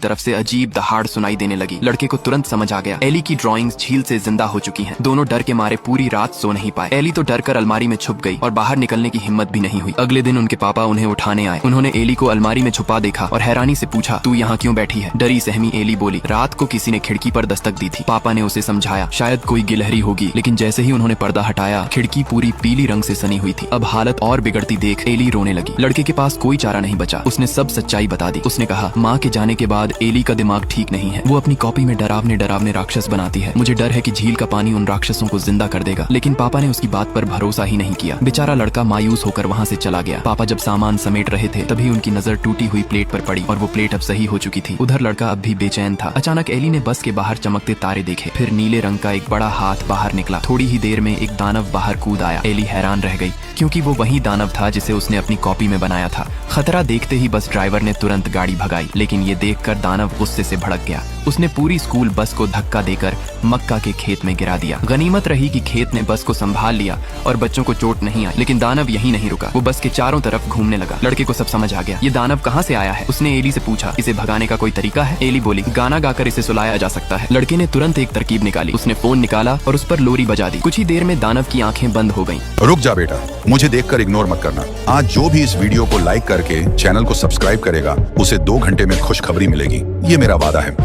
तरफ से अजीब दहाड़ सुनाई देने लगी। लड़के को तुरंत समझ आ गया एली की ड्राइंग्स झील से जिंदा हो चुकी हैं। दोनों डर के मारे पूरी रात सो नहीं पाए। एली तो डर कर अलमारी में छुप गई और बाहर निकलने की हिम्मत भी नहीं हुई। अगले दिन उनके पापा उन्हें उठाने आए। उन्होंने एली को अलमारी में छुपा देखा और हैरानी से पूछा, तू यहाँ क्यों बैठी है? डरी सहमी एली बोली, रात को किसी ने खिड़की पर दस्तक दी थी। पापा ने उसे समझाया, शायद कोई गिलहरी होगी, लेकिन जैसे ही उन्होंने पर्दा हटाया खिड़की पूरी पीली रंग से सनी हुई थी। अब हालत और बिगड़ती देख एली रोने लगी। लड़के के पास कोई चारा नहीं बचा। उसने सब सच्चाई बता दी। उसने कहा, माँ के जाने के बाद एली का दिमाग ठीक नहीं है। वो अपनी कॉपी में डरावने राक्षस बनाती है। मुझे डर है कि झील का पानी उन राक्षसों को जिंदा कर देगा। लेकिन पापा ने उसकी बात पर भरोसा ही नहीं किया। बेचारा लड़का मायूस होकर वहाँ से चला गया। पापा जब सामान समेट रहे थे तभी उनकी नजर टूटी हुई प्लेट पर पड़ी और वो प्लेट अब सही हो चुकी थी। उधर लड़का अब भी बेचैन था। अचानक एली ने बस के बाहर चमकते तारे देखे। फिर नीले रंग का एक बड़ा हाथ बाहर निकला। थोड़ी ही देर में एक दानव बाहर कूद आया। एली हैरान रह गई क्योंकि वो वही दानव था जिसे उसने अपनी कॉपी में बनाया था। खतरा देखते ही बस ड्राइवर ने तुरंत गाड़ी भगाई, लेकिन ये देखकर दानव गुस्से से भड़क गया। उसने पूरी स्कूल बस को धक्का देकर मक्का के खेत में गिरा दिया। गनीमत रही कि खेत ने बस को संभाल लिया और बच्चों को चोट नहीं आई। लेकिन दानव यहीं नहीं रुका। वो बस के चारों तरफ घूमने लगा। लड़के को सब समझ आ गया। ये दानव कहाँ से आया है? उसने एली से पूछा, इसे भगाने का कोई तरीका है? एली बोली, गाना गाकर इसे सुलाया जा सकता है। लड़के ने तुरंत एक तरकीब निकाली। उसने फोन निकाला और उस पर लोरी बजा दी। कुछ ही देर में दानव की आंखें बंद हो गईं। रुक जा बेटा, मुझे देखकर इग्नोर मत करना। आज जो भी इस वीडियो को लाइक करके चैनल को सब्सक्राइब करेगा उसे 2 घंटे में खुशखबरी मिलेगी। ये मेरा वादा है।